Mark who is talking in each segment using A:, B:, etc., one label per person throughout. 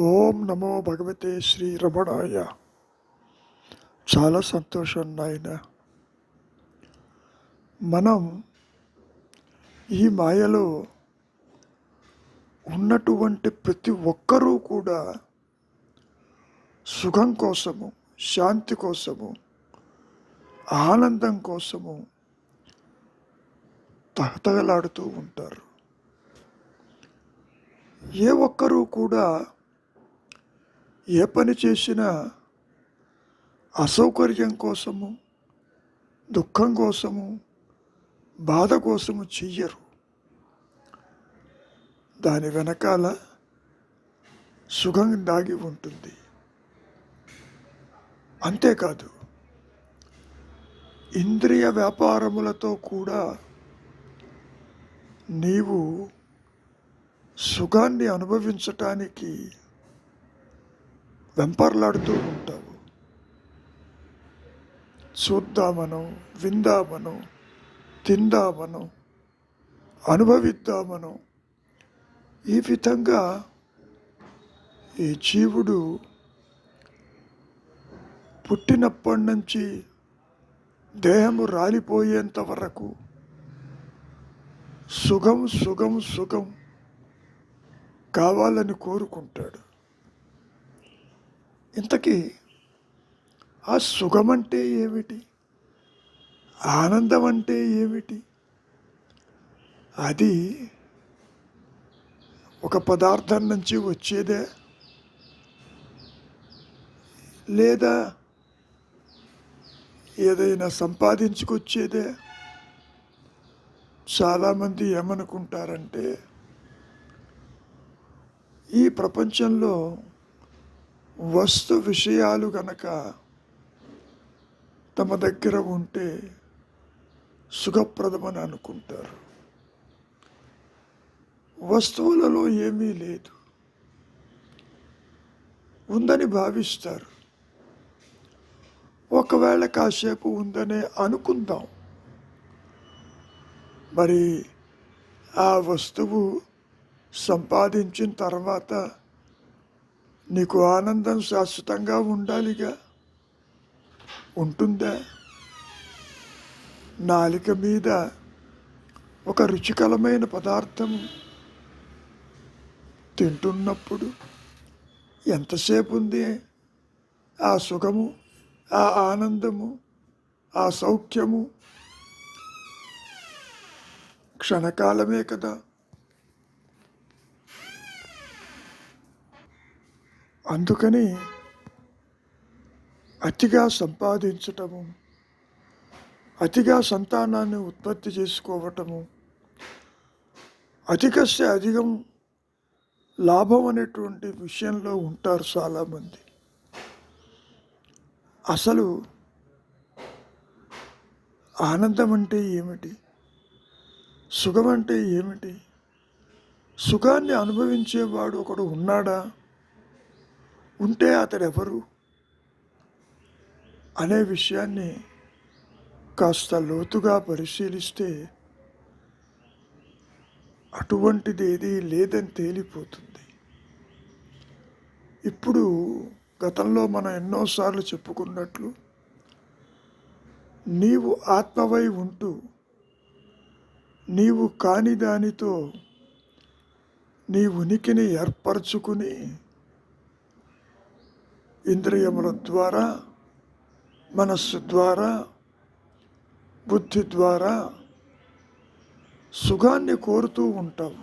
A: ఓం నమో భగవతే శ్రీ రమణాయ. చాలా సంతోషం నాయన. మనం ఈ మాయలో ఉన్నటువంటి ప్రతి ఒక్కరూ కూడా సుఖం కోసము, శాంతి కోసము, ఆనందం కోసము తహతగలాడుతూ ఉంటారు. ఏ ఒక్కరూ కూడా ఏ పని చేసినా అసౌకర్యం కోసము, దుఃఖం కోసము, బాధ కోసము చెయ్యరు. దాని వెనకాల సుఖం దాగి ఉంటుంది. అంతేకాదు, ఇంద్రియ వ్యాపారములతో కూడా నీవు సుఖాన్ని అనుభవించటానికి వెంపర్లాడుతూ ఉంటావు. చూద్దామనో, విందామనో, తిందామనో, అనుభవిద్దామనో, ఈ విధంగా ఈ జీవుడు పుట్టినప్పటి నుంచి దేహము రాలిపోయేంత వరకు సుఖం సుఖం సుఖం కావాలని కోరుకుంటాడు. ఇంతకీ ఆ సుఖం అంటే ఏమిటి? ఆనందం అంటే ఏమిటి? అది ఒక పదార్థం నుంచి వచ్చేదే, లేదా ఏదైనా సంపాదించుకొచ్చేదే? చాలామంది ఏమనుకుంటారంటే, ఈ ప్రపంచంలో వస్తు విషయాలు గనక తమ దగ్గర ఉంటే సుఖప్రదమని అనుకుంటారు. వస్తువులలో ఏమీ లేదు, ఉందని భావిస్తారు. ఒకవేళ కాసేపు ఉందనే అనుకుందాం, మరి ఆ వస్తువు సంపాదించిన తర్వాత నీకు ఆనందం శాశ్వతంగా ఉండాలిగా. ఉంటుందా? నాలిక మీద ఒక రుచికరమైన పదార్థము తింటున్నప్పుడు ఎంతసేపు ఉంది ఆ సుఖము, ఆ ఆనందము, ఆ సౌఖ్యము? క్షణకాలమే కదా. అందుకని అతిగా సంపాదించటము, అతిగా సంతానాన్ని ఉత్పత్తి చేసుకోవటము, అధికస్తే అధికం లాభం అనేటువంటి విషయంలో ఉంటారు చాలామంది. అసలు ఆనందం అంటే ఏమిటి? సుఖం అంటే ఏమిటి? సుఖాన్ని అనుభవించేవాడు ఒకడు ఉన్నాడా? ఉంటే అతడెవరు అనే విషయాన్ని కాస్త లోతుగా పరిశీలిస్తే అటువంటిది ఏదీ లేదని తేలిపోతుంది. ఇప్పుడు గతంలో మనం ఎన్నోసార్లు చెప్పుకున్నట్లు, నీవు ఆత్మవై ఉంటూ నీవు కాని దానితో నీ ఉనికిని ఏర్పరచుకుని ఇంద్రియముల ద్వారా, మనస్సు ద్వారా, బుద్ధి ద్వారా సుఖాన్ని కోరుతూ ఉంటావు.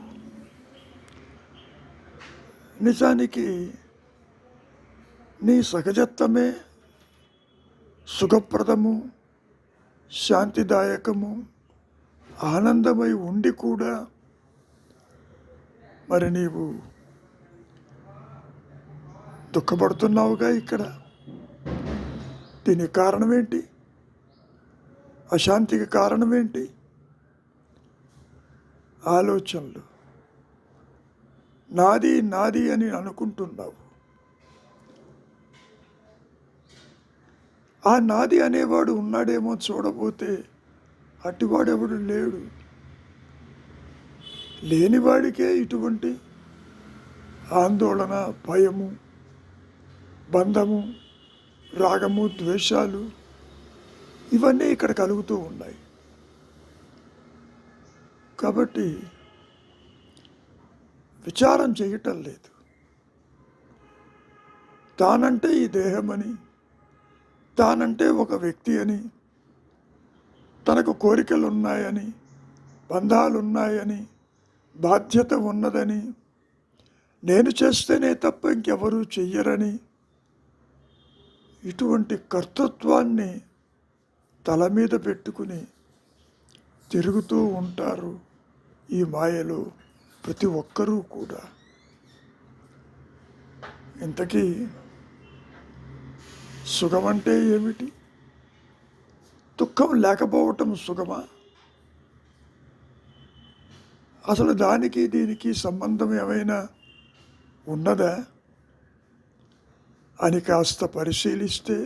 A: నిజానికి నీ సహజత్వమే సుఖప్రదము, శాంతిదాయకము, ఆనందమై ఉండి కూడా మరి నీవు దుఃఖపడుతున్నావుగా ఇక్కడ. దీనికి కారణం ఏంటి? అశాంతికి కారణం ఏంటి? ఆలోచనలు. నాది నాది అని అనుకుంటున్నావు. ఆ నాది అనేవాడు ఉన్నాడేమో చూడబోతే అటువాడెవడు లేడు. లేనివాడికే ఇటువంటి ఆందోళన, భయము, బంధము, రాగము, ద్వేషాలు ఇవన్నీ ఇక్కడ కలుగుతూ ఉన్నాయి. కాబట్టి విచారం చేయటం లేదు. తానంటే ఈ దేహమని, తానంటే ఒక వ్యక్తి అని, తనకు కోరికలు ఉన్నాయని, బంధాలు ఉన్నాయని, బాధ్యత ఉన్నదని, నేను చేస్తేనే తప్ప ఇంకెవరూ చెయ్యరని, ఇటువంటి కర్తృత్వాన్ని తల మీద పెట్టుకుని తిరుగుతూ ఉంటారు ఈ మాయలో ప్రతి ఒక్కరూ కూడా. ఇంతకీ సుఖమంటే ఏమిటి? దుఃఖం లేకపోవటం సుఖమా? అసలు దానికి దీనికి సంబంధం ఏమైనా ఉన్నదా అని కాస్త పరిశీలిస్తే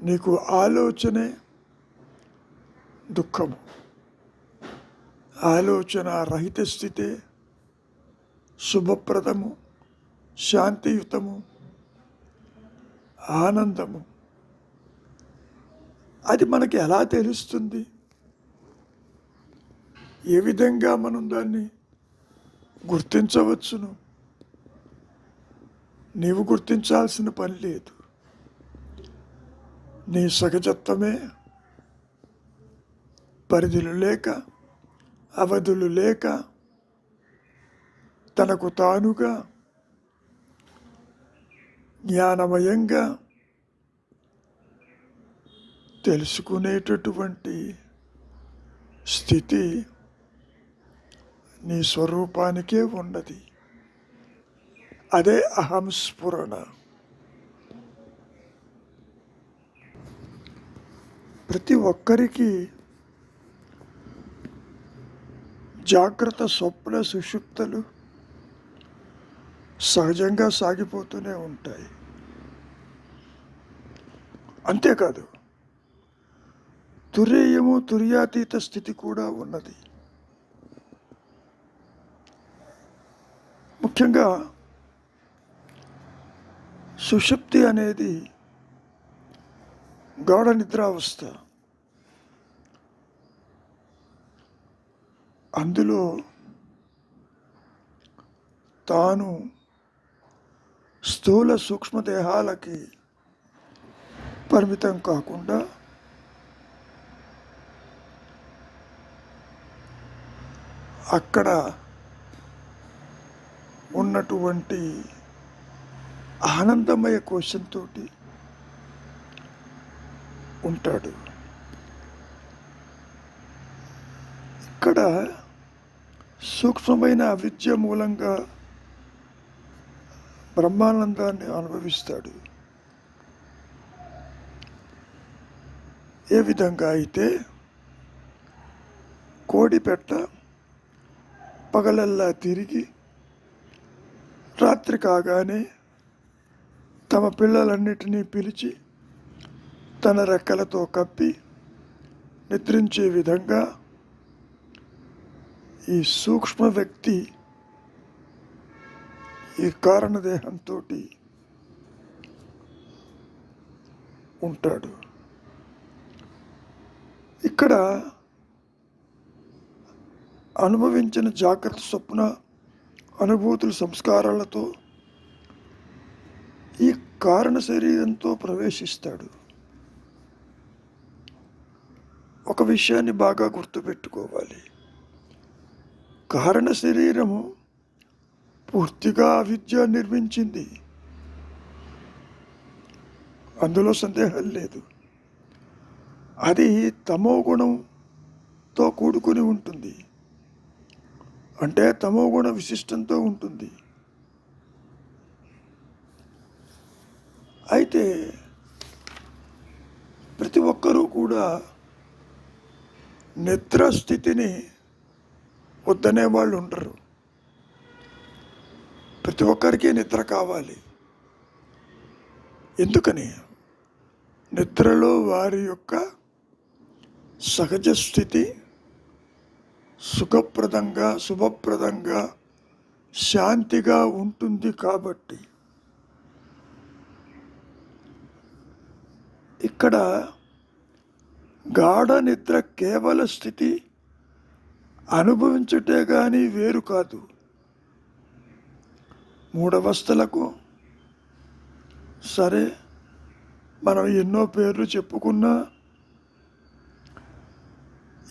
A: నీకు ఆలోచనే దుఃఖము, ఆలోచన రహిత స్థితే శుభప్రదము, శాంతియుతము, ఆనందము. అది మనకి ఎలా తెలుస్తుంది? ఏ విధంగా మనం దాన్ని గుర్తించవచ్చును? నీవు గుర్తించాల్సిన పని లేదు. నీ సహజత్వమే పరిధులు లేక, అవధులు లేక, తనకు తానుగా జ్ఞానమయంగా తెలుసుకునేటటువంటి స్థితి నీ స్వరూపానికే ఉన్నది. అదే అహం స్ఫురణ. ప్రతి ఒక్కరికి జాగ్రత్త, స్వప్న, సుషుప్తలు సహజంగా సాగిపోతూనే ఉంటాయి. అంతేకాదు, తురీయము, తుర్యాతీత స్థితి కూడా ఉన్నది. ముఖ్యంగా సుషుప్తి అనేది గాఢ నిద్రావస్థ. అందులో తాను స్థూల సూక్ష్మదేహాలకి పరిమితం కాకుండా అక్కడ ఉన్నటువంటి ఆనందమయ కోశంతో ఉంటాడు. ఇక్కడ సూక్ష్మమైన అవిద్య మూలంగా బ్రహ్మానందాన్ని అనుభవిస్తాడు. ఏ విధంగా అయితే కోడిపెట్ట పగలల్లా తిరిగి రాత్రి కాగానే తమ పిల్లలన్నిటినీ పిలిచి తన రెక్కలతో కప్పి నిద్రించే విధంగా ఈ సూక్ష్మ వ్యక్తి ఈ కారణదేహంతో ఉంటాడు. ఇక్కడ అనుభవించిన జాగ్రత్త, స్వప్న అనుభూతుల సంస్కారాలతో ఈ కారణ శరీరంతో ప్రవేశిస్తాడు. ఒక విషయాన్ని బాగా గుర్తుపెట్టుకోవాలి. కారణ శరీరము పూర్తిగా అవిద్య నిర్మించింది, అందులో సందేహం లేదు. అది తమో గుణంతో కూడుకుని ఉంటుంది, అంటే తమో గుణ విశిష్టంతో ఉంటుంది. అయితే ప్రతి ఒక్కరూ కూడా నిద్ర స్థితిని వద్దనే వాళ్ళు ఉండరు. ప్రతి ఒక్కరికి నిద్ర కావాలి. ఎందుకని? నిద్రలో వారి యొక్క సహజ స్థితి సుఖప్రదంగా, శుభప్రదంగా శాంతిగా ఉంటుంది. కాబట్టి ఇక్కడ గాఢ నిద్ర కేవల స్థితి అనుభవించుటే కానీ వేరు కాదు. మూడవస్థలకు సరే మనం ఎన్నో పేర్లు చెప్పుకున్నా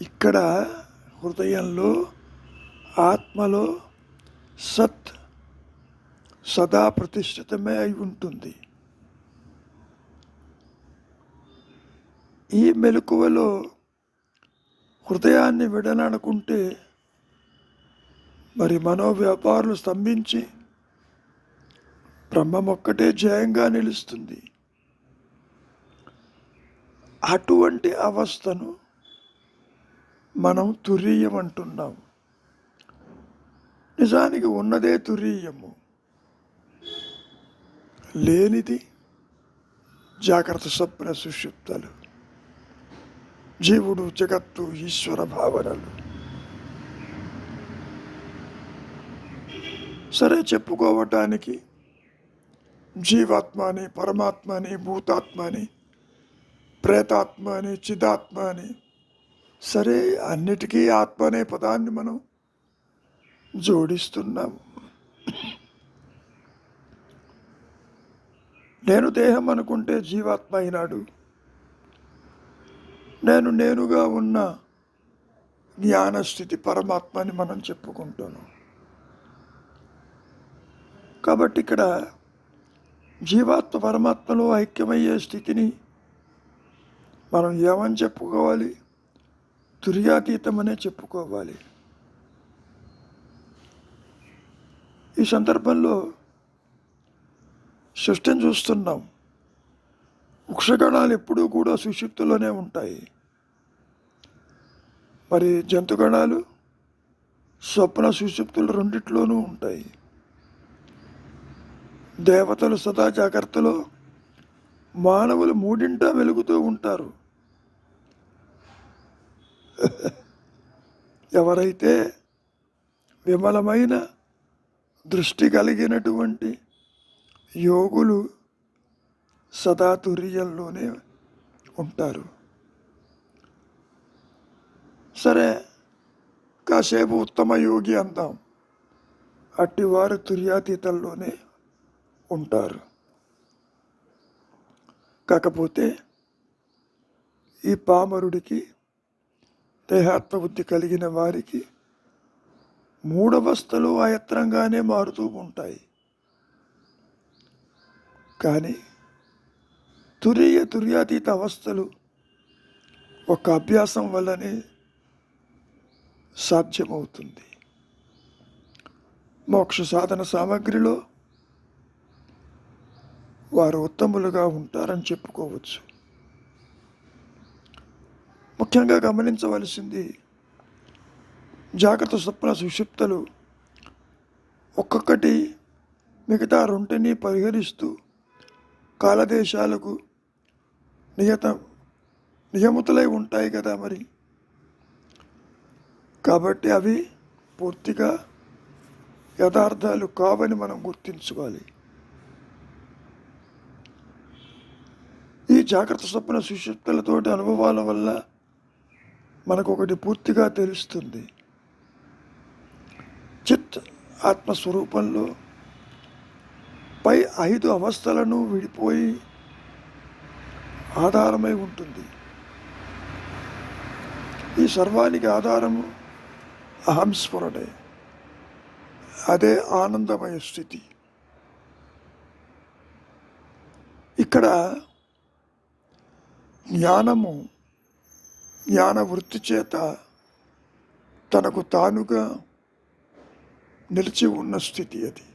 A: ఇక్కడ హృదయంలో ఆత్మలో సత్ సదా ప్రతిష్ఠితమే అయి ఉంటుంది. ఈ మెలకువలో హృదయాన్ని విడననుకుంటే మరి మనోవ్యాపారాలు స్తంభించి బ్రహ్మమొక్కటే జయంగా నిలుస్తుంది. అటువంటి అవస్థను మనం తురీయం అంటున్నాం. నిజానికి ఉన్నదే తురీయము, లేనిది జాగ్రత్త స్వప్న సుషుప్తలు, జీవుడు జగత్తు ఈశ్వర భావనలు. సరే చెప్పుకోవటానికి జీవాత్మ అని, పరమాత్మ అని, భూతాత్మ అని, ప్రేతాత్మ అని, చిదాత్మ అని, సరే అన్నిటికీ ఆత్మ అనే పదాన్ని మనం జోడిస్తున్నాం. నేను దేహం అనుకుంటే జీవాత్మ అయినాడు. నేనుగా ఉన్న జ్ఞానస్థితి పరమాత్మ అని మనం చెప్పుకుంటున్నాం. కాబట్టి ఇక్కడ జీవాత్మ పరమాత్మలో ఐక్యమయ్యే స్థితిని మనం ఏమని చెప్పుకోవాలి? తుర్యాతీతమనే చెప్పుకోవాలి. ఈ సందర్భంలో సృష్టిని చూస్తున్నాం. వృక్షగణాలు ఎప్పుడూ కూడా సుషుప్తిలోనే ఉంటాయి. మరి జంతుగణాలు స్వప్న సుషుప్తులు రెండిట్లోనూ ఉంటాయి. దేవతలు సదా జాగ్రత్తలో, మానవులు మూడింటా వెలుగుతూ ఉంటారు. ఎవరైతే విమలమైన దృష్టి కలిగినటువంటి యోగులు సదా తుర్యంలోనే ఉంటారు. సరే కాసేపు ఉత్తమ యోగి అందాం, అట్టివారు తుర్యాతీతంలోనే ఉంటారు. కాకపోతే ఈ పామరుడికి, దేహాత్మబుద్ధి కలిగిన వారికి మూడవస్థలు ఆయత్రంగానే మారుతూ ఉంటాయి. కానీ తుర్యాతీత అవస్థలు ఒక అభ్యాసం వల్లనే సాధ్యమవుతుంది. మోక్ష సాధన సామగ్రిలో వారు ఉత్తములుగా ఉంటారని చెప్పుకోవచ్చు. ముఖ్యంగా గమనించవలసింది, జాగ్రత్త స్వప్న సుషుప్తలు ఒక్కొక్కటి మిగతా రెంటిని పరిహరిస్తూ కాలదేశాలకు నియమితులై ఉంటాయి కదా మరి. కాబట్టి అవి పూర్తిగా యథార్థాలు కావని మనం గుర్తించుకోవాలి. ఈ జాగ్రత్త స్వప్న సుషుప్తులతోటి అనుభవాల వల్ల మనకు ఒకటి పూర్తిగా తెలుస్తుంది. చిత్ ఆత్మస్వరూపంలో పై 5 అవస్థలను విడిపోయి ఆధారమై ఉంటుంది. ఈ సర్వానికి ఆధారము అహంస్ఫురణే, అదే ఆనందమయ స్థితి. ఇక్కడ జ్ఞాన వృత్తి చేత తనకు తానుగా నిలిచి ఉన్న స్థితి అది.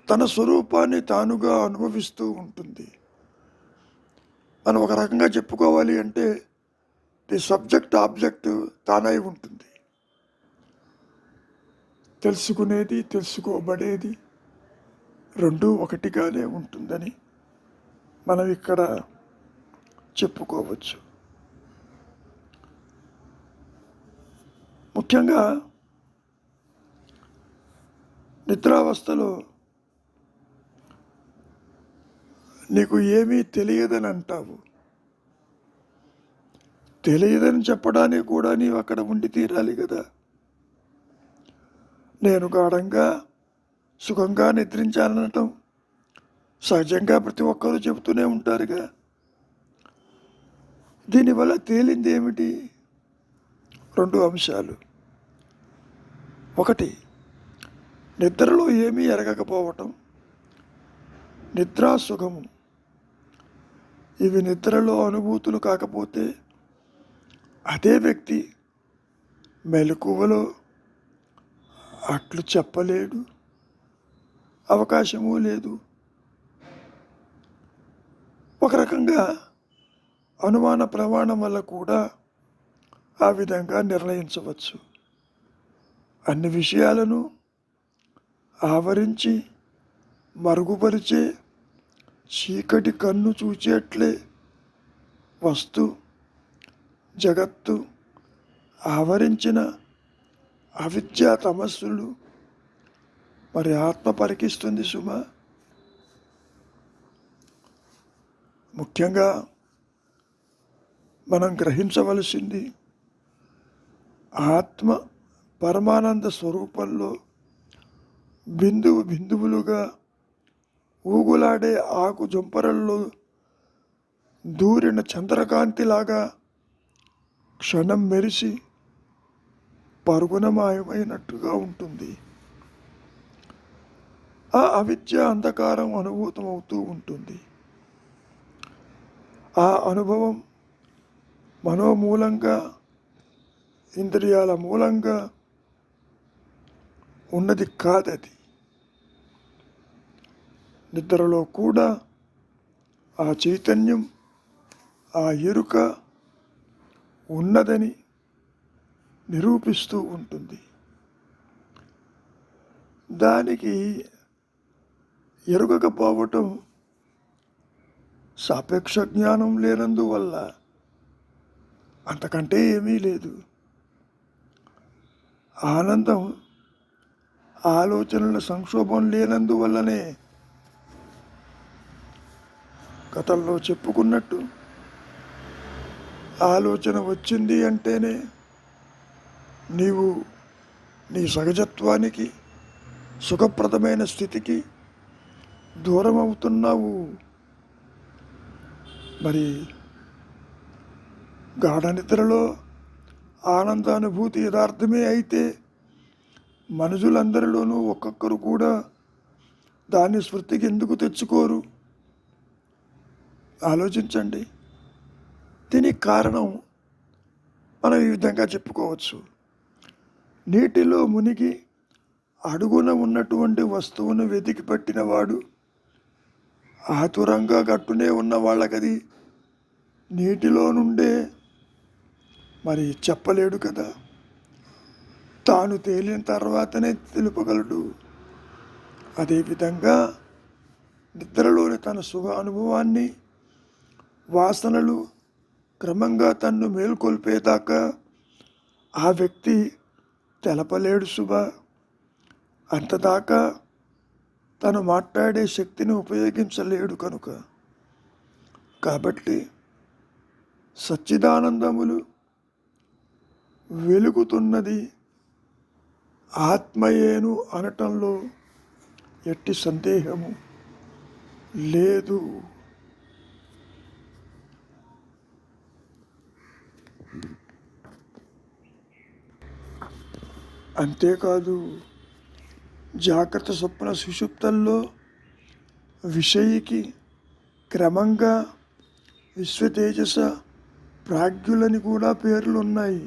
A: తన స్వరూపాన్ని తానుగా అనుభవిస్తూ ఉంటుంది. మనం ఒక రకంగా చెప్పుకోవాలి అంటే ది సబ్జెక్ట్ ఆబ్జెక్ట్ తానై ఉంటుంది. తెలుసుకునేది, తెలుసుకోబడేది రెండూ ఒకటిగానే ఉంటుందని మనం ఇక్కడ చెప్పుకోవచ్చు. ముఖ్యంగా నిద్రావస్థలో నీకు ఏమీ తెలియదని అంటావు. తెలియదని చెప్పడానికి కూడా నీవు అక్కడ ఉండి తీరాలి కదా. నేను గాఢంగా సుఖంగా నిద్రించాలనటం సహజంగా ప్రతి ఒక్కరూ చెబుతూనే ఉంటారుగా. దీనివల్ల తేలింది ఏమిటి? 2 అంశాలు. ఒకటి, నిద్రలో ఏమీ ఎరగకపోవటం, నిద్రా సుఖము. ఇవి నిద్రలో అనుభూతులు కాకపోతే అదే వ్యక్తి మెలకువలో అట్లు చెప్పలేడు, అవకాశము లేదు. ఒక రకంగా అనుమాన ప్రమాణం వల్ల కూడా ఆ విధంగా నిర్ణయించవచ్చు. అన్ని విషయాలను ఆవరించి మరుగుపరిచే చీకటి కన్ను చూచేట్లే వస్తు జగత్తు ఆవరించిన అవిద్యా తమస్సులు మరి ఆత్మ పరికిస్తుంది సుమ. ముఖ్యంగా మనం గ్రహించవలసింది ఆత్మ పరమానంద స్వరూపంలో బిందువులుగా ఊగులాడే ఆకు జొంపరల్లో దూరిన చంద్రకాంతిలాగా క్షణం మెరిసి పరుగున మాయమైనట్టుగా ఉంటుంది. ఆ అవిద్య అంధకారం అనుభూతమవుతూ ఉంటుంది. ఆ అనుభవం మనోమూలంగా ఇంద్రియాల మూలంగా ఉన్నది కాదది. నిద్రలో కూడా ఆ చైతన్యం, ఆ ఎరుక ఉన్నదని నిరూపిస్తూ ఉంటుంది. దానికి ఎరుగకపోవటం సాపేక్ష జ్ఞానం లేనందువల్ల, అంతకంటే ఏమీ లేదు. ఆనందం ఆలోచనల సంక్షోభం లేనందువల్లనే గతంలో చెప్పుకున్నట్టు ఆలోచన వచ్చింది అంటేనే నీవు నీ సహజత్వానికి, సుఖప్రదమైన స్థితికి దూరం అవుతున్నావు. మరి గాఢ నిద్రలో ఆనందానుభూతి యథార్థమే అయితే మనుషులందరిలోనూ ఒక్కొక్కరు కూడా దాన్ని స్మృతికి ఎందుకు తెచ్చుకోరు? ఆలోచించండి. దీనికి కారణం మనం ఈ విధంగా చెప్పుకోవచ్చు. నీటిలో మునిగి అడుగున ఉన్నటువంటి వస్తువును వెతికి పట్టినవాడు ఆతురంగా గట్టునే ఉన్న వాళ్ళకది నీటిలో నుండే మరి చెప్పలేడు కదా. తాను తేలిన తర్వాతనే తెలుపగలడు. అదేవిధంగా నిద్రలోని తన సుఖ అనుభవాన్ని, వాసనలు క్రమంగా తన్ను మేల్కొల్పేదాకా ఆ వ్యక్తి తెలపలేడు శుభ. అంతదాకా తను మాట్లాడే శక్తిని ఉపయోగించలేడు కనుక. కాబట్టి సచ్చిదానందములు వెలుగుతున్నది ఆత్మయేను అనటంలో ఎట్టి సందేహము లేదు. అంతేకాదు, జాగ్రత్త స్వప్న సుషుప్తల్లో విషయికి క్రమంగా విశ్వతేజస ప్రాజ్ఞులని కూడా పేర్లున్నాయి.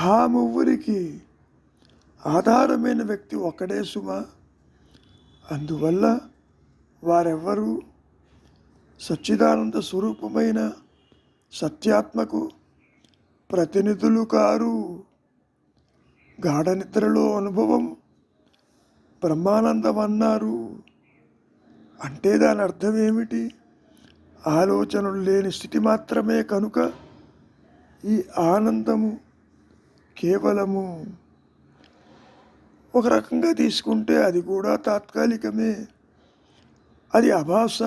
A: ఆ మువ్వురికి ఆధారమైన వ్యక్తి ఒక్కడే సుమ. అందువల్ల వారెవ్వరూ సచ్చిదానంద స్వరూపమైన సత్యాత్మకు ప్రతినిధులు కారు. గాఢ నిద్రలో అనుభవం బ్రహ్మానందం అన్నారు అంటే దాని అర్థం ఏమిటి? ఆలోచనలు లేని స్థితి మాత్రమే కనుక ఈ ఆనందము కేవలము ఒక రకంగా తీసుకుంటే అది కూడా తాత్కాలికమే. అది అభాస.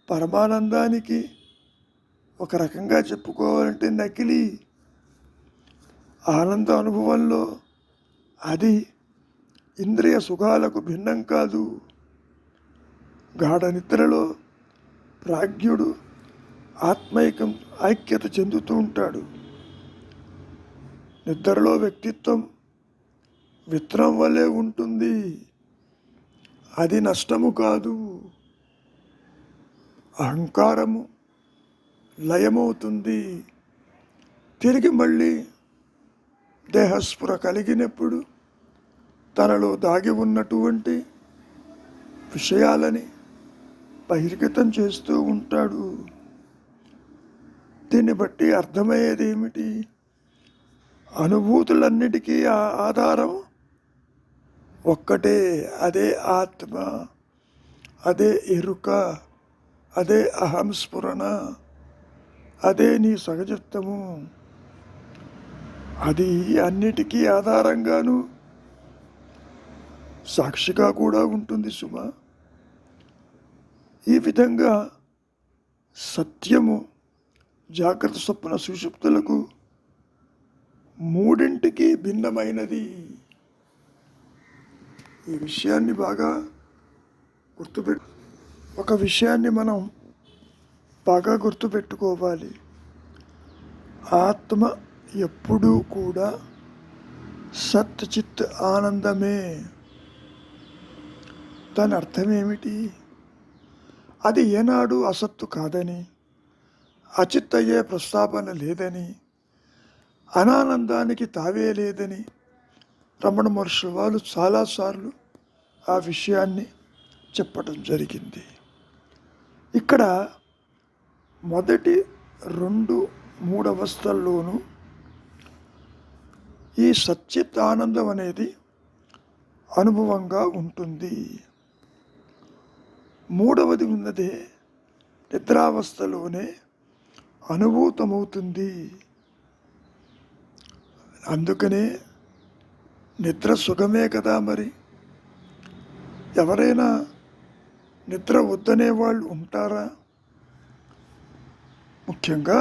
A: పరమానందానికి ఒక రకంగా చెప్పుకోవాలంటే నకిలీ. ఆనంద అనుభవంలో అది ఇంద్రియ సుఖాలకు భిన్నం కాదు. గాఢ నిద్రలో ప్రాజ్ఞుడు ఐక్యత చెందుతూ ఉంటాడు. నిద్రలో వ్యక్తిత్వం విత్తనం వల్లే ఉంటుంది. అది నష్టము కాదు. అహంకారము లయమవుతుంది. తిరిగి మళ్ళీ దేహస్ఫుర కలిగినప్పుడు తనలో దాగి ఉన్నటువంటి విషయాలని బహిర్గతం చేస్తూ ఉంటాడు. దీన్ని బట్టి అర్థమయ్యేది ఏమిటి? అనుభూతులన్నిటికీ ఆధారం ఒక్కటే. అదే ఆత్మ, అదే ఎరుక, అదే అహంస్ఫురణ, అదే నీ సహజత్వము. అది అన్నిటికీ ఆధారంగాను సాక్షిగా కూడా ఉంటుంది సుమా. ఈ విధంగా సత్యము జాగ్రత్త స్వప్న సుషుప్తులకు మూడింటికి భిన్నమైనది. ఈ విషయాన్ని బాగా ఒక విషయాన్ని మనం బాగా గుర్తుపెట్టుకోవాలి. ఆత్మ ఎప్పుడూ కూడా సత్ చిత్ ఆనందమే. దాని అర్థం ఏమిటి? అది ఏనాడు అసత్తు కాదని, అచిత్ అయ్యే ప్రస్తావన లేదని, అనానందానికి తావే లేదని రమణ మహర్షి వాళ్ళు చాలాసార్లు ఆ విషయాన్ని చెప్పడం జరిగింది. ఇక్కడ మొదటి 2-3 అవస్థల్లోనూ ఈ సచ్చిత్ ఆనందం అనేది అనుభవంగా ఉంటుంది. మూడవది ఉన్నదే నిద్రావస్థలోనే అనుభూతమవుతుంది. అందుకనే నిద్ర సుఖమే కదా. మరి ఎవరైనా నిద్ర వద్దనే వాళ్ళు ఉంటారా? ముఖ్యంగా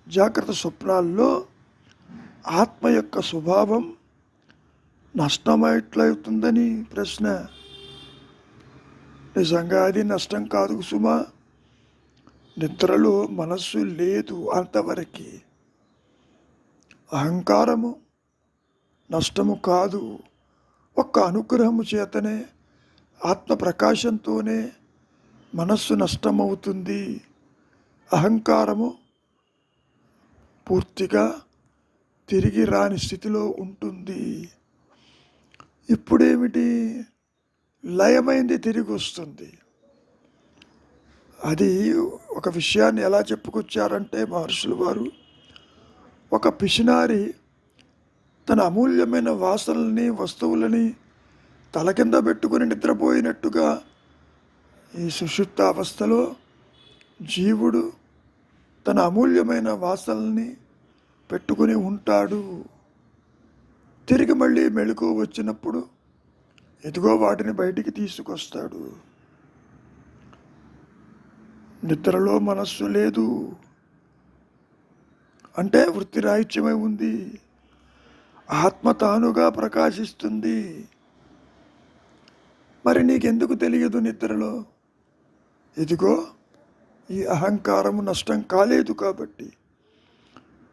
A: జాగ్రత్త స్వప్నాల్లో ఆత్మ యొక్క స్వభావం నష్టమేట్లవుతుందని ప్రశ్న. నిజంగా అది నష్టం కాదు సుమా. నిద్రలో మనస్సు లేదు అంతవరకు. అహంకారము నష్టము కాదు. ఒక్క అనుగ్రహము చేతనే, ఆత్మ ప్రకాశంతోనే మనస్సు నష్టమవుతుంది. అహంకారము పూర్తిగా తిరిగి రాని స్థితిలో ఉంటుంది. ఇప్పుడేమిటి? లయమైంది తిరిగి వస్తుంది. అది ఒక విషయాన్ని ఎలా చెప్పుకొచ్చారంటే మహర్షులు వారు, ఒక పిసినారి తన అమూల్యమైన వాసనల్ని, వస్తువులని తల కింద పెట్టుకుని నిద్రపోయినట్టుగా ఈ సుషుప్త అవస్థలో జీవుడు తన అమూల్యమైన వాసనల్ని పెట్టుకుని ఉంటాడు. తిరిగి మళ్ళీ మెళుకు వచ్చినప్పుడు ఎదుగో వాటిని బయటికి తీసుకొస్తాడు. నిద్రలో మనస్సు లేదు అంటే వృత్తిరాహిత్యమై ఉంది. ఆత్మ తానుగా ప్రకాశిస్తుంది. మరి నీకెందుకు తెలియదు నిద్రలో? ఇదిగో ఈ అహంకారము నష్టం కాలేదు కాబట్టి.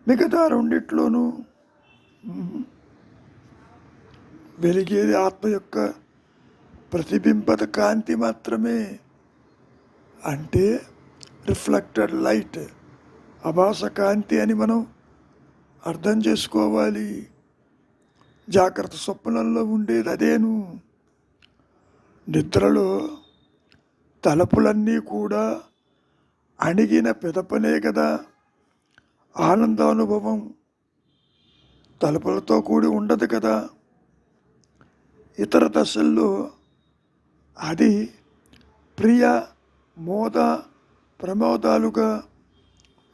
A: మిగతా రెండిట్లోనూ వెలిగేది ఆత్మ యొక్క ప్రతిబింబత కాంతి మాత్రమే. అంటే రిఫ్లెక్టెడ్ లైట్, అభాస కాంతి అని మనం అర్థం చేసుకోవాలి. జాగ్రత్త స్వప్నంలో ఉండేది అదేను. నిద్రలో తలుపులన్నీ కూడా అణిగిన పెదపనే కదా. ఆనందానుభవం తలుపులతో కూడి ఉండదు కదా. ఇతర దశల్లో అది ప్రియ, మోద, ప్రమోదాలుగా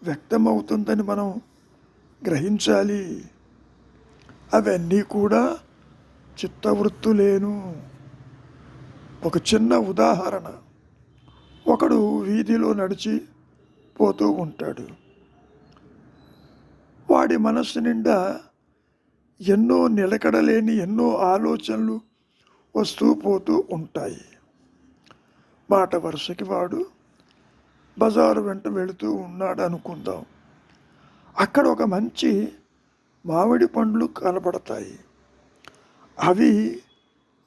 A: వ్యక్తమవుతుందని మనం గ్రహించాలి. అవన్నీ కూడా చిత్తవృత్తులేను. ఒక చిన్న ఉదాహరణ, ఒకడు వీధిలో నడిచి పోతూ ఉంటాడు. వాడి మనస్సు నిండా ఎన్నో నిలకడలేని ఎన్నో ఆలోచనలు వస్తూ పోతూ ఉంటాయి. మాట వరుసకి వాడు బజారు వెంట వెళుతూ ఉన్నాడు అనుకుందాం. అక్కడ ఒక మంచి మామిడి పండ్లు కనపడతాయి. అవి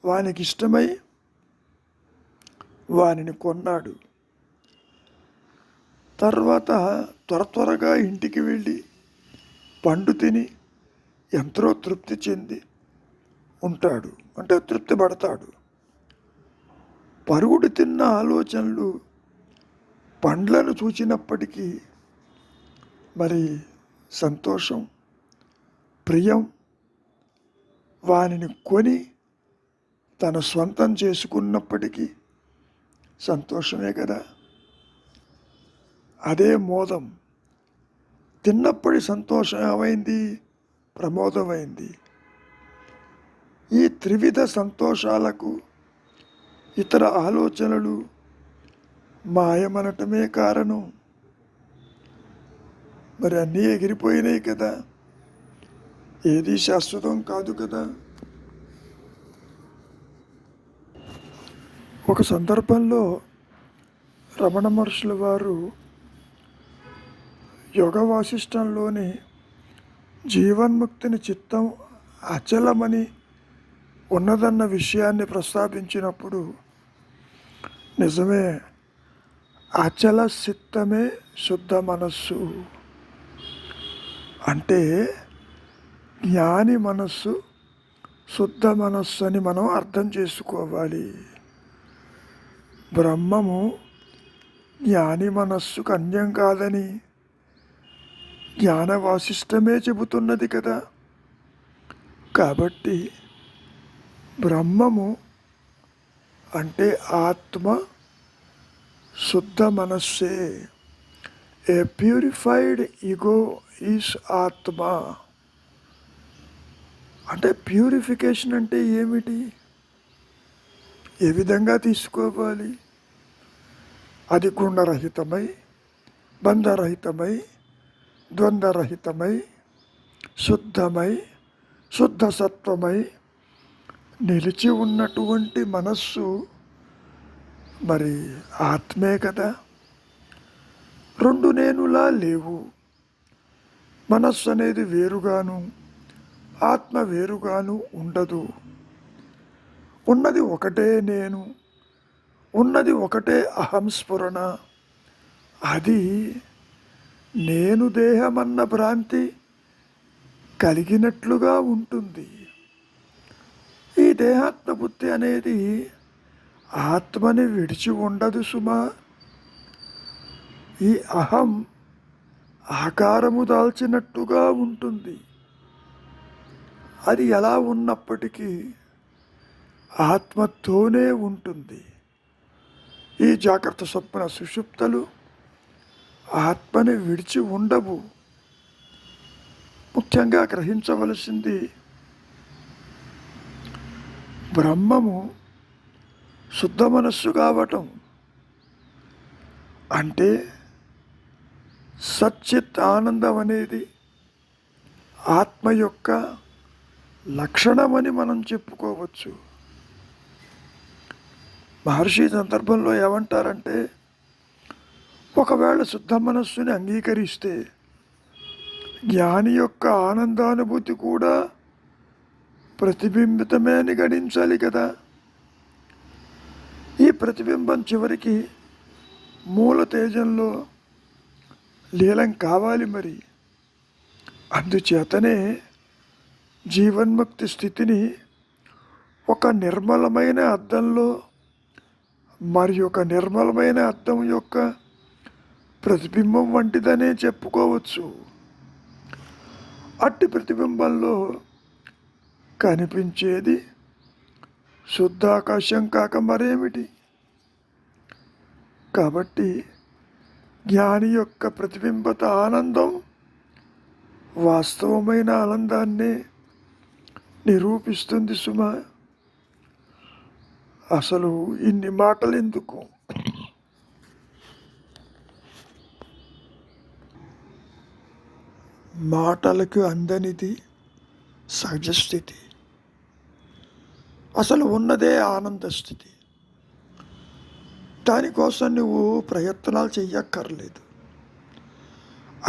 A: వానికి ఇష్టమై వానిని కొన్నాడు. తర్వాత త్వరగా ఇంటికి వెళ్ళి పండు తిని ఎంతో తృప్తి చెంది ఉంటాడు, అంటే తృప్తి పడతాడు. పరుగుడు తిన్న ఆలోచనలు పండ్లను చూచినప్పటికీ మరి సంతోషం, ప్రియం వానిని కొని తన స్వంతం చేసుకున్నప్పటికీ సంతోషమే కదా. అదే మోదం. తిన్నప్పటి సంతోషం ఏమైంది? ప్రమోదమైంది. ఈ త్రివిధ సంతోషాలకు ఇతర ఆలోచనలు మాయమనటమే కారణం. మరి అన్నీ ఎగిరిపోయినాయి కదా, ఏది శాశ్వతం కాదు కదా. ఒక సందర్భంలో రమణ మహర్షుల వారు యోగ వాసిష్టంలోని జీవన్ముక్తిని చిత్తం అచలమని ఉన్నదన్న విషయాన్ని ప్రస్తావించినప్పుడు, నిజమే, అచల చిత్తమే శుద్ధ మనస్సు అంటే జ్ఞాని మనస్సు శుద్ధ మనస్సు అని మనం అర్థం చేసుకోవాలి. బ్రహ్మము జ్ఞాని మనస్సుకు అన్యం కాదని జ్ఞాన వాసిష్టమే చెబుతున్నది కదా. కాబట్టి బ్రహ్మము అంటే ఆత్మ శుద్ధ మనస్సే. ఏ ప్యూరిఫైడ్ ఈగో ఈజ్ ఆత్మ. అంటే ప్యూరిఫికేషన్ అంటే ఏమిటి? ఏ విధంగా తీసుకోవాలి? అది గుణరహితమై, బంధరహితమై, ద్వంద్వరహితమై, శుద్ధమై, శుద్ధ సత్వమై నిలిచి ఉన్నటువంటి మనస్సు మరి ఆత్మే కదా. రెండు నేనులా లేవు. మనస్సు అనేది వేరుగాను, ఆత్మ వేరుగాను ఉండదు. ఉన్నది ఒకటే నేను, ఉన్నది ఒకటే అహం స్ఫురణ. అది నేను దేహమన్న భ్రాంతి కలిగినట్లుగా ఉంటుంది. ఈ దేహాత్మ బుద్ధి అనేది ఆత్మని విడిచి ఉండదు సుమా. ఈ అహం ఆకారము దాల్చినట్టుగా ఉంటుంది. అది ఎలా ఉన్నప్పటికీ ఆత్మతోనే ఉంటుంది. ఈ జాగ్రత్త స్వప్న సుషుప్తలు ఆత్మని విడిచి ఉండవు. ముఖ్యంగా గ్రహించవలసింది, బ్రహ్మము శుద్ధ మనస్సు కావటం అంటే సచ్చిత్ ఆనందం అనేది ఆత్మ యొక్క లక్షణమని మనం చెప్పుకోవచ్చు. మహర్షి సందర్భంలో ఏమంటారంటే, ఒకవేళ శుద్ధ మనస్సుని అంగీకరిస్తే జ్ఞాని యొక్క ఆనందానుభూతి కూడా ప్రతిబింబితమే అని గణించాలి కదా. ఈ ప్రతిబింబం చివరికి మూల తేజంలో లీలం కావాలి. మరి అందుచేతనే జీవన్ముక్తి స్థితిని ఒక నిర్మలమైన అద్దంలో మరి ఒక నిర్మలమైన అద్దం యొక్క ప్రతిబింబం వంటిదనే చెప్పుకోవచ్చు. అట్టి ప్రతిబింబంలో కనిపించేది శుద్ధాకాశం కాక మరేమిటి? కాబట్టి జ్ఞాని యొక్క ప్రతిబింబత ఆనందం వాస్తవమైన ఆనందాన్ని నిరూపిస్తుంది సుమా. అసలు ఇన్ని మాటలు ఎందుకు? మాటలకు అందనిది సహజ స్థితి. అసలు ఉన్నదే ఆనంద స్థితి. దానికోసం నువ్వు ప్రయత్నాలు చెయ్యక్కర్లేదు.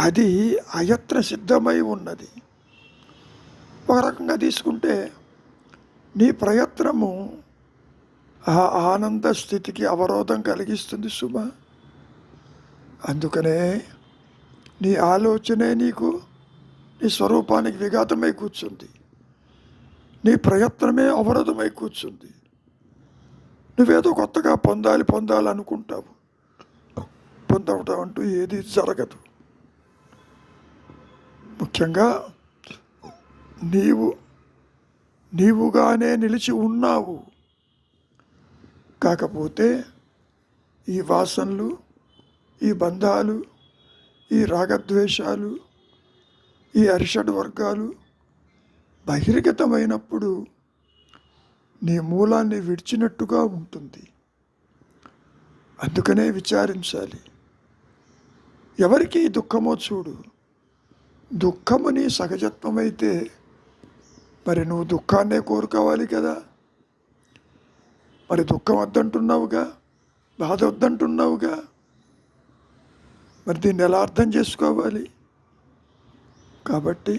A: అది అయత్న సిద్ధమై ఉన్నది. ఒక రకంగా తీసుకుంటే నీ ప్రయత్నము ఆ ఆనంద స్థితికి అవరోధం కలిగిస్తుంది సుమా. అందుకనే నీ ఆలోచనే నీకు నీ స్వరూపానికి విఘాతమై కూర్చుంది. నీ ప్రయత్నమే అవరోధమై కూర్చుంది. నువ్వేదో కొత్తగా పొందాలి అనుకుంటావు. పొందవటం అంటూ ఏది జరగదు. ముఖ్యంగా నీవుగానే నిలిచి ఉన్నావు. కాకపోతే ఈ వాసనలు, ఈ బంధాలు, ఈ రాగద్వేషాలు, ఈ అరిషడ్ వర్గాలు బహిర్గతమైనప్పుడు నీ మూలాన్ని విడిచినట్టుగా ఉంటుంది. అందుకనే విచారించాలి. ఎవరికి దుఃఖమో చూడు. దుఃఖము నీ సహజత్వమైతే మరి నువ్వు దుఃఖాన్నే కోరుకోవాలి కదా. మరి దుఃఖం వద్దంటున్నావుగా, బాధ వద్దంటున్నావుగా. మరి దీన్ని ఎలా అర్థం చేసుకోవాలి? కాబట్టి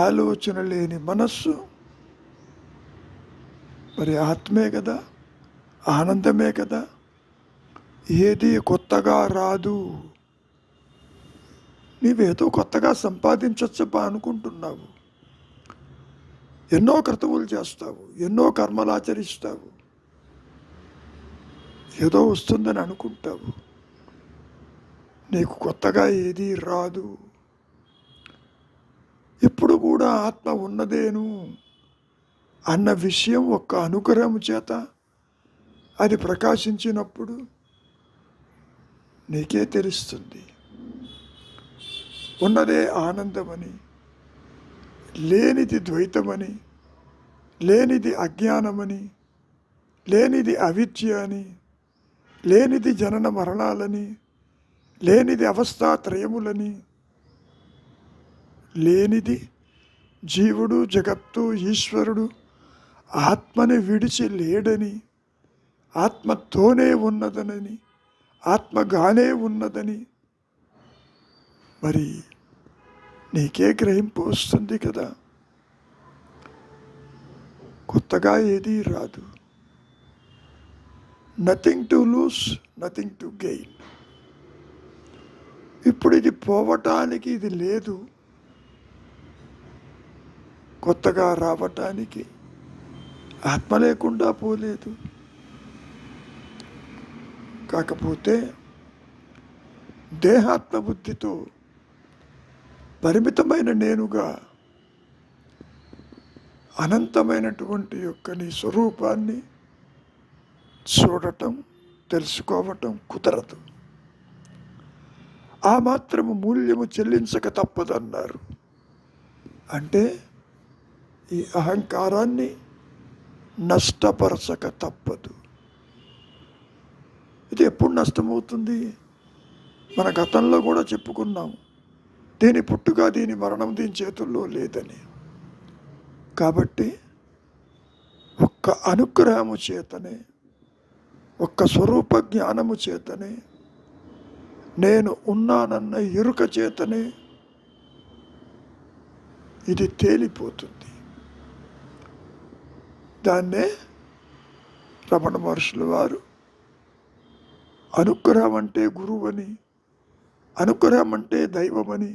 A: ఆలోచన లేని మనస్సు మరి ఆత్మే కదా, ఆనందమే కదా. ఏది కొత్తగా రాదు. నీవేదో కొత్తగా సంపాదించొచ్చబ్బా అనుకుంటున్నావు. ఎన్నో క్రతువులు చేస్తావు, ఎన్నో కర్మలు ఆచరిస్తావు, ఏదో వస్తుందని అనుకుంటావు. నీకు కొత్తగా ఏదీ రాదు. ఇప్పుడు కూడా ఆత్మ ఉన్నదేను అన్న విషయం ఒక్క అనుగ్రహం చేత అది ప్రకాశించినప్పుడు నీకే తెలుస్తుంది. ఉన్నదే ఆనందమని, లేనిది ద్వైతమని, లేనిది అజ్ఞానమని, లేనిది అవిద్య అని, లేనిది జనన మరణాలని, లేనిది అవస్థాత్రయములని, లేనిది జీవుడు, జగత్తు, ఈశ్వరుడు ఆత్మని విడిచి లేడని, ఆత్మతోనే ఉన్నదనని, ఆత్మగానే ఉన్నదని మరి నీకే గ్రహింపు వస్తుంది కదా. కొత్తగా ఏదీ రాదు. Nothing to loose, nothing to gain. ఇప్పుడు ఇది పోవటానికి ఇది లేదు, కొత్తగా రావటానికి ఆత్మ లేకుండా పోలేదు. కాకపోతే దేహాత్మ బుద్ధితో పరిమితమైన నేనుగా అనంతమైనటువంటి యొక్క నీ స్వరూపాన్ని చూడటం, తెలుసుకోవటం కుదరదు. ఆ మాత్రము మూల్యము చెల్లించక తప్పదన్నారు. అంటే ఈ అహంకారాన్ని నష్టపరచక తప్పదు. ఇది ఎప్పుడు నష్టమవుతుంది? మన గతంలో కూడా చెప్పుకున్నాం. దీని పుట్టుక, దీని మరణం దీని చేతుల్లో లేదని. కాబట్టి ఒక్క అనుగ్రహము చేతనే, ఒక్క స్వరూప జ్ఞానము చేతనే, నేను ఉన్నానన్న ఎరుక చేతనే ఇది తేలిపోతుంది. దాన్నే రమణ మహర్షుల వారు అనుగ్రహం అంటే గురువని, అనుగ్రహం అంటే దైవమని,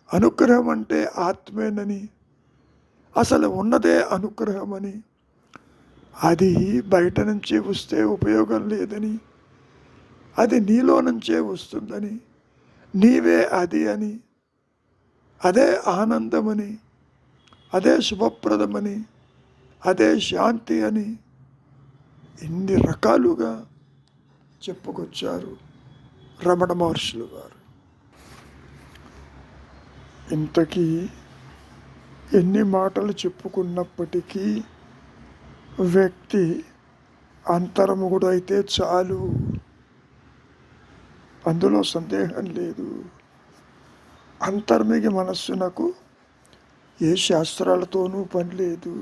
A: అనుగ్రహం అంటే ఆత్మేనని, అసలు ఉన్నదే అనుగ్రహమని, అది బయట నుంచే వస్తే ఉపయోగం లేదని, అది నీలో నుంచే వస్తుందని, నీవే అది అని, అదే ఆనందమని, అదే శుభప్రదమని, అదే శాంతి అని ఇన్ని రకాలుగా చెప్పుకొచ్చారు రమణ మహర్షులు వారు. ఇంతకీ ఎన్ని మాటలు చెప్పుకున్నప్పటికీ వ్యక్తి అంతర్ముఖుడు అయితే చాలు, అందులో సందేహం లేదు. అంతర్మిగి మనస్సునకు ఏ శాస్త్రాలతోనూ పని లేదు.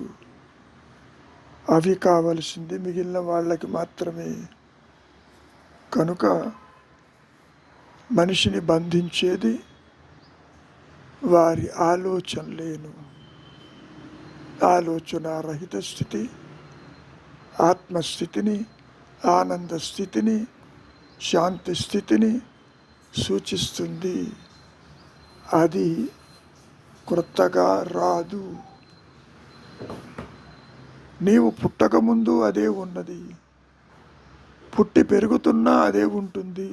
A: అవి కావలసింది మిగిలిన వాళ్ళకి మాత్రమే. కనుక మనిషిని బంధించేది వారి ఆలోచనలేను. ఆలోచనారహిత స్థితి ఆత్మస్థితిని, ఆనంద స్థితిని, శాంతి స్థితిని సూచిస్తుంది. అది క్రొత్తగా రాదు. నీవు పుట్టకముందు అదే ఉన్నది, పుట్టి పెరుగుతున్నా అదే ఉంటుంది,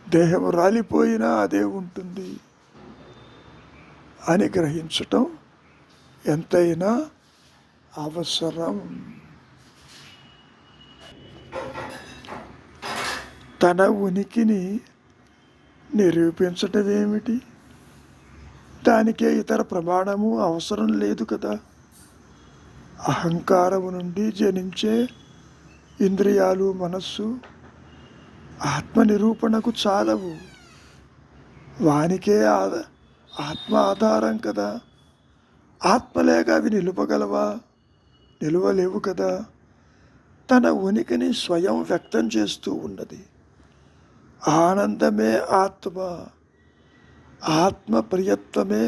A: దేహం రాలిపోయినా అదే ఉంటుంది అని గ్రహించటం ఎంతైనా అవసరం. తన ఉనికిని నిరూపించటం ఏమిటి? దానికే ఇతర ప్రమాణము అవసరం లేదు కదా. అహంకారము నుండి జనించే ఇంద్రియాలు, మనస్సు ఆత్మ నిరూపణకు చాలవు. వానికే ఆత్మ ఆధారం కదా. ఆత్మ లేక అవి నిలుపగలవా? నిలువలేవు కదా. తన ఉనికిని స్వయం వ్యక్తం చేస్తూ ఉన్నది. ఆనందమే ఆత్మ. ఆత్మ ప్రియత్వమే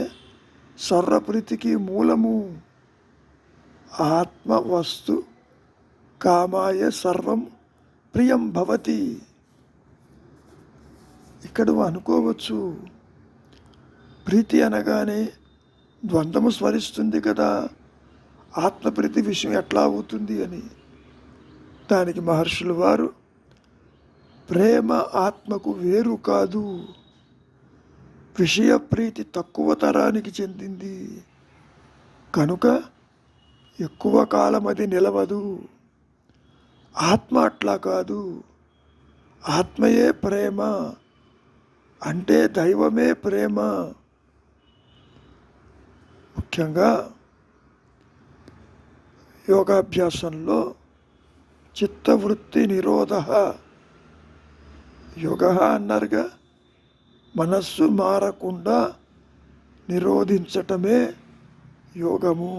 A: సర్వప్రీతికి మూలము. ఆత్మ వస్తు కామాయ సర్వం ప్రియం భవతి. ఇక్కడ అనుకోవచ్చు, ప్రీతి అనగానే ద్వంద్వము స్మరిస్తుంది కదా, ఆత్మప్రీతి విషయం ఎట్లా అవుతుంది అని. దానికి మహర్షులు వారు, ప్రేమ ఆత్మకు వేరు కాదు, విషయ ప్రీతి తక్కువ తరానికి చెందింది కనుక ఎక్కువ కాలం అది నిలవదు. ఆత్మ అట్లా కాదు. ఆత్మయే ప్రేమ అంటే దైవమే ప్రేమ. ముఖ్యంగా యోగాభ్యాసంలో చిత్తవృత్తి నిరోధ, యోగ అన్నారుగా, మనస్సు మారకుండా నిరోధించటమే యోగము.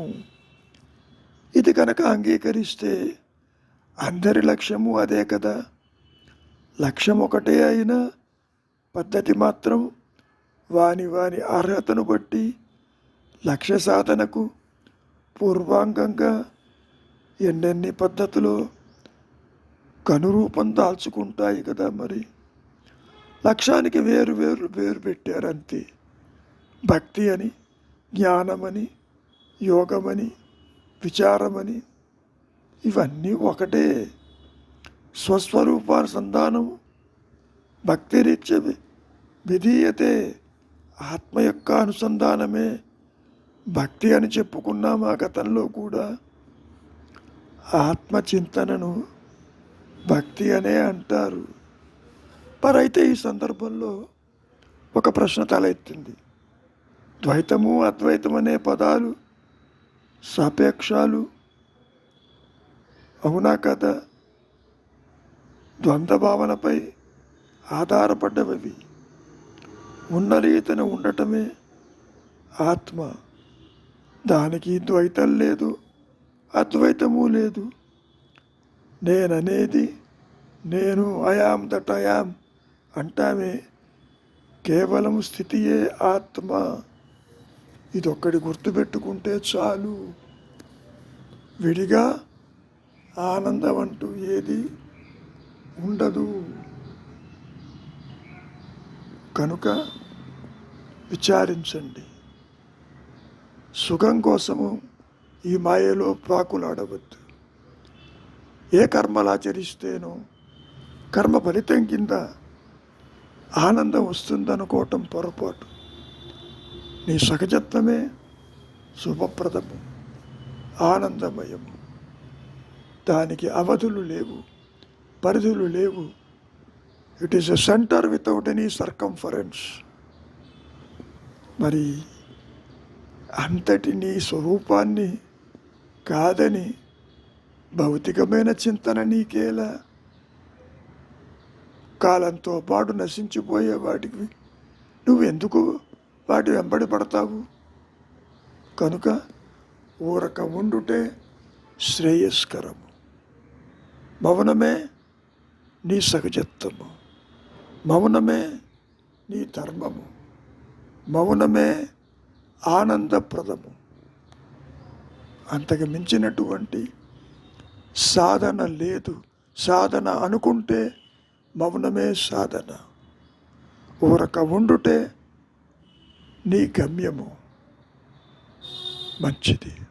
A: ఇది కనుక అంగీకరిస్తే అందరి లక్ష్యము అదే కదా. లక్ష్యం ఒకటే అయినా పద్ధతి మాత్రం వాని వాని అర్హతను బట్టి లక్ష్య సాధనకు పూర్వాంగంగా ఎన్నెన్ని పద్ధతులు కనురూపం దాల్చుకుంటాయి కదా. మరి లక్ష్యానికి వేరు వేరు పేరు పెట్టారంతే. భక్తి అని, జ్ఞానమని, యోగమని, విచారమని, ఇవన్నీ ఒకటే. స్వస్వరూపానుసంధానం భక్తిరీత్య విధీయతే. ఆత్మ యొక్క అనుసంధానమే భక్తి అని చెప్పుకున్నాం ఆ గతంలో కూడా. ఆత్మచింతనను భక్తి అనే అంటారు. మరైతే ఈ సందర్భంలో ఒక ప్రశ్న తలెత్తింది. ద్వైతము అద్వైతం అనే పదాలు సాపేక్షాలు అవునా కదా? ద్వంద్వ భావనపై ఆధారపడ్డవి. ఉన్న రీతిన ఉండటమే ఆత్మ. దానికి ద్వైతం లేదు, అద్వైతము లేదు. నేననేది నేను, ఐయామ్ దట్ ఐయామ్ అంటామే, కేవలం స్థితియే ఆత్మ. ఇదొక్కడి గుర్తుపెట్టుకుంటే చాలు. విడిగా ఆనందం అంటూ ఏది ఉండదు. కనుక విచారించండి. సుఖం కోసము ఈ మాయలో ప్రాకులాడవద్దు. ఏ కర్మలు ఆచరిస్తేనో కర్మ ఫలితం కింద ఆనందం వస్తుందనుకోవటం పొరపాటు. నీ సహజత్వమే శుభప్రదము, ఆనందమయము. దానికి అవధులు లేవు, పరిధులు లేవు. It is a centre without any circumference. మరి అంతటి నీ స్వరూపాన్ని కాదని భౌతికమైన చింతన నీకేలా? కాలంతో పాటు నశించిపోయే వాటికి నువ్వెందుకు వాటి వెంబడి పడతావు? కనుక ఊరక ఉండుటే శ్రేయస్కరము. మౌనమే నీ సహజత్వము, మౌనమే నీ ధర్మము, మౌనమే ఆనందప్రదము. అంతకు మించినటువంటి సాధన లేదు. సాధన అనుకుంటే మౌనమే సాధన. ఊరక ఉండుటే నీ గమ్యము. మంచిది.